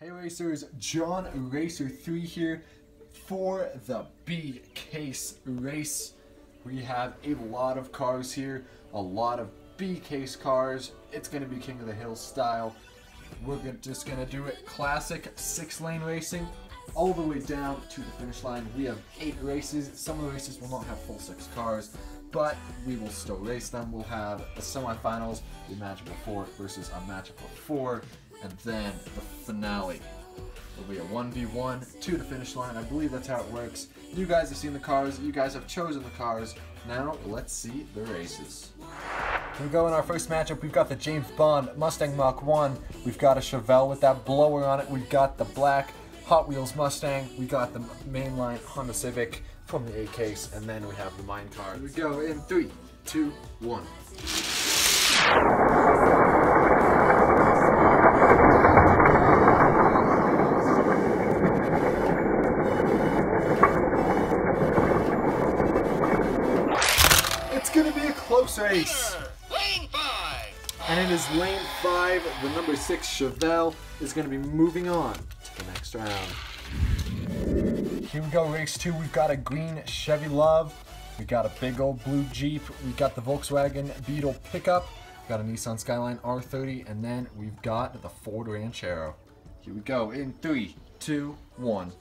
Hey racers, JonRacer3 here for the B case race. We have a lot of cars here, a lot of B case cars. It's going to be King of the Hill style. We're just going to do it classic 6-lane racing all the way down to the finish line. We have 8 races. Some of the races will not have full 6 cars, but we will still race them. We'll have the semifinals, the matchup of 4 versus a matchup of 4, and then the finale. It'll be a 1v1 to the finish line. I believe that's how it works. You guys have seen the cars. You guys have chosen the cars. Now let's see the races. Here we go in our first matchup. We've got the James Bond Mustang Mach 1. We've got a Chevelle with that blower on it. We've got the black Hot Wheels Mustang. We got the mainline Honda Civic from the A case, and then we have the mine car. Here we go in 3, 2, 1. It's gonna be a close race. Lane 5. And it is lane 5. The number 6 Chevelle is gonna be moving on to the next round. Here we go, race 2. We've got a green Chevy Love. We got a big old blue Jeep. We got the Volkswagen Beetle pickup. We got a Nissan Skyline R30, and then we've got the Ford Ranchero. Here we go in 3, 2, 1.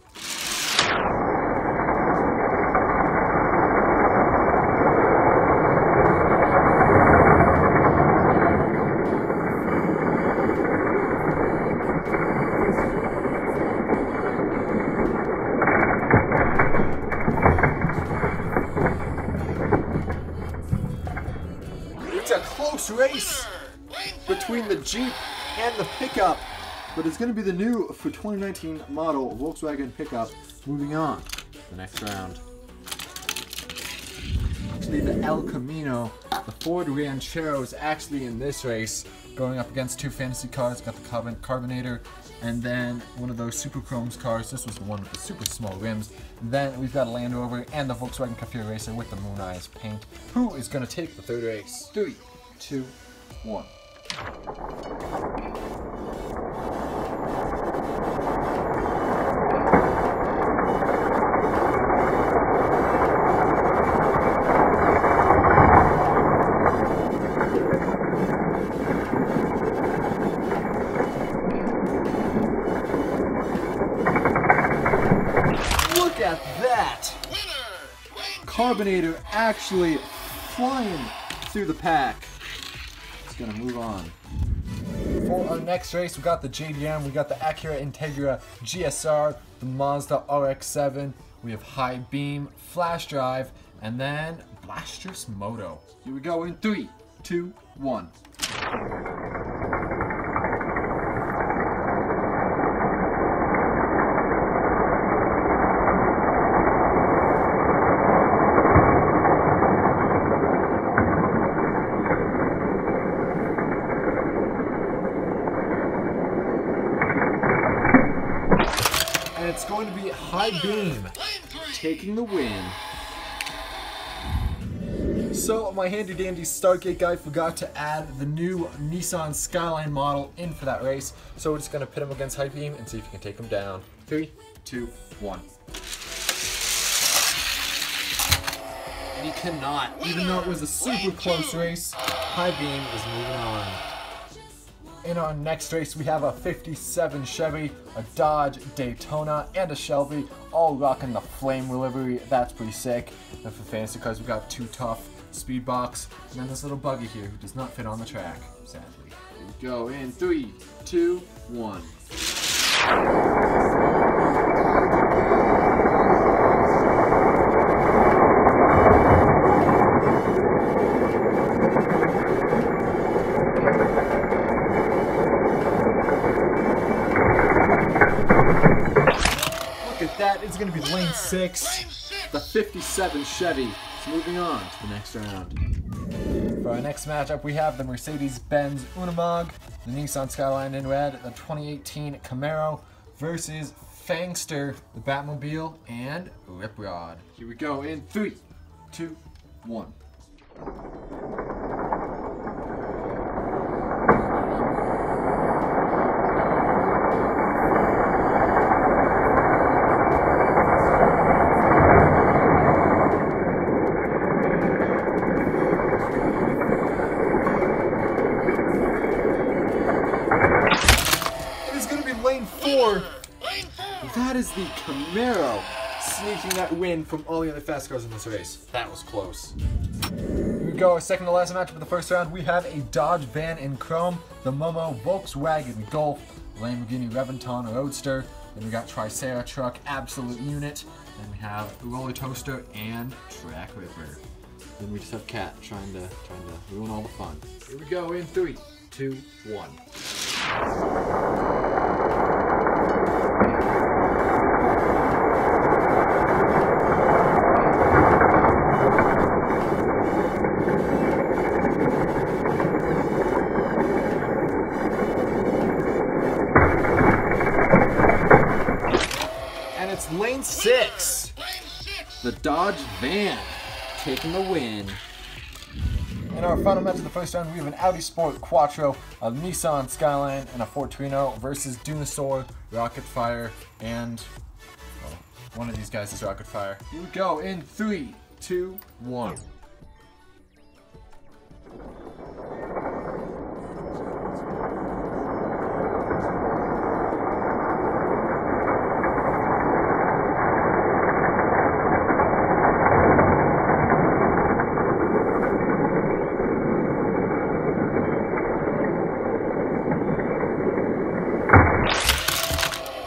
It's a close race between the Jeep and the pickup, but it's going to be the new for 2019 model Volkswagen pickup moving on to the next round. Actually, the El Camino, the Ford Ranchero, is actually in this race, going up against 2 fantasy cars. Got the Carbonator and then one of those Super Chromes cars. This was the one with the super small rims. Then we've got a Land Rover and the Volkswagen Cafe Racer with the Moon Eyes paint. Who is going to take the third race? 3, 2, 1. Look at that! Carbonator actually flying through the pack. It's gonna move on. For our next race, we got the JDM, we got the Acura Integra GSR, the Mazda RX-7, we have High Beam, Flash Drive, and then Blastrous Moto. Here we go in 3, 2, 1. And it's going to be High Beam taking the win. So my handy dandy Stargate guy forgot to add the new Nissan Skyline model in for that race. So we're just going to pit him against High Beam and see if he can take him down. 3, 2, 1. And he cannot. Even though it was a super close race, High Beam is moving on. In our next race, we have a 57 Chevy, a Dodge Daytona, and a Shelby, all rocking the flame livery. That's pretty sick. And for fantasy cars, we got 2 Tough, Speedbox, and then this little buggy here who does not fit on the track, sadly. Here we go in 3, 2, 1. That is going to be lane 6. The 57 Chevy is moving on to the next round. For our next matchup, we have the Mercedes-Benz Unimog, the Nissan Skyline in red, the 2018 Camaro versus Fangster, the Batmobile, and Rip Rod. Here we go in 3, 2, 1. going to be lane 4. That is the Camaro sneaking that win from all the other fast cars in this race. That was close. Here we go, our second to last matchup of the first round. We have a Dodge van in chrome, the Momo Volkswagen Golf, Lamborghini Reventon Roadster, then we got Tricera Truck Absolute Unit, then we have Roller Toaster and Track Ripper. Then we just have Cat trying to ruin all the fun. Here we go in 3, 2, 1. And it's lane 6. The Dodge van taking the win. In our final match of the first round, we have an Audi Sport Quattro, a Nissan Skyline, and a Ford Torino versus Dunosaur, Rocket Fire, and well, one of these guys is Rocket Fire. Here we go in 3, 2, 1.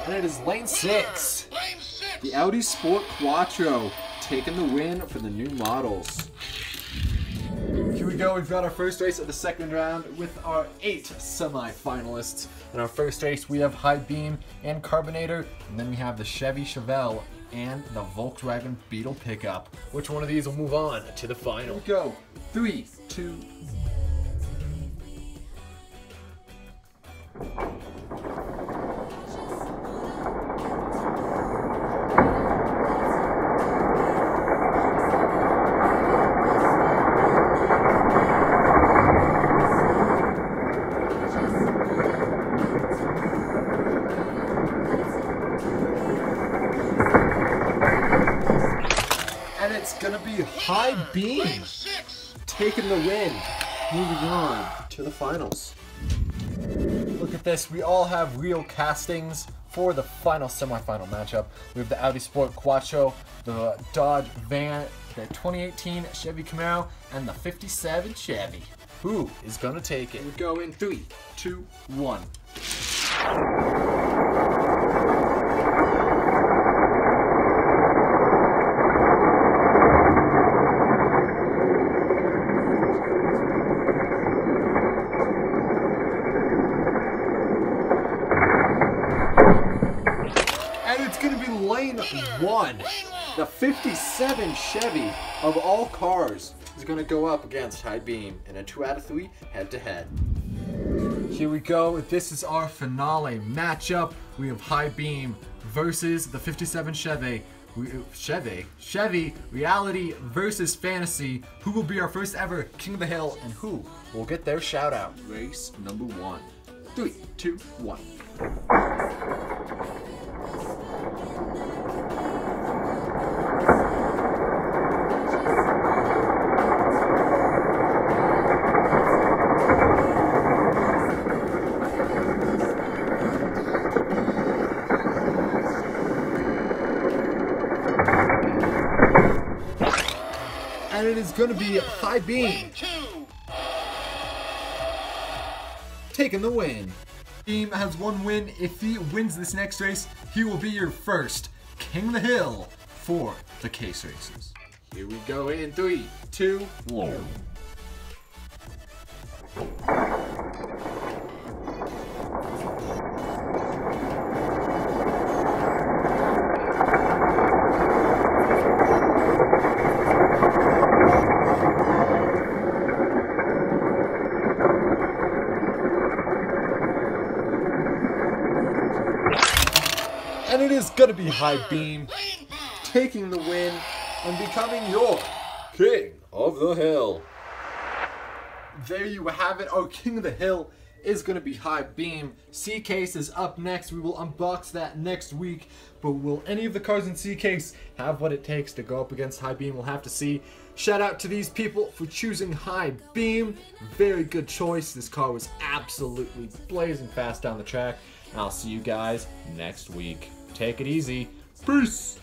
And it is lane 6. The Audi Sport Quattro taking the win for the new models. Here we go, we've got our first race of the second round with our 8 semi-finalists. In our first race, we have High Beam and Carbonator, and then we have the Chevy Chevelle and the Volkswagen Beetle pickup. Which one of these will move on to the final? Here we go, 3, 2, and it's gonna be High Beam taking the win, moving on to the finals. Look at this, we all have real castings for the final semifinal matchup. We have the Audi Sport Quattro, the Dodge van, the 2018 Chevy Camaro, and the 57 Chevy. Who is gonna take it? We go in 3, 2, 1. It's gonna be lane 1. The 57 Chevy of all cars is gonna go up against High Beam in a 2 out of 3 head-to-head. Here we go. This is our finale matchup. We have High Beam versus the 57 Chevy. Chevy Reality versus Fantasy. Who will be our first ever King of the Hill and who will get their shout out? Race number 1. 3, 2, 1. And it is going to be High Beam taking the win. Beam has 1 win. If he wins this next race, he will be your first King of the Hill for the case races. Here we go in 3, 2, 1. And it is going to be High Beam taking the win and becoming your King of the Hill. There you have it. Our King of the Hill is going to be High Beam. C-Case is up next. We will unbox that next week. But will any of the cars in C-Case have what it takes to go up against High Beam? We'll have to see. Shout out to these people for choosing High Beam. Very good choice. This car was absolutely blazing fast down the track. And I'll see you guys next week. Take it easy. Peace.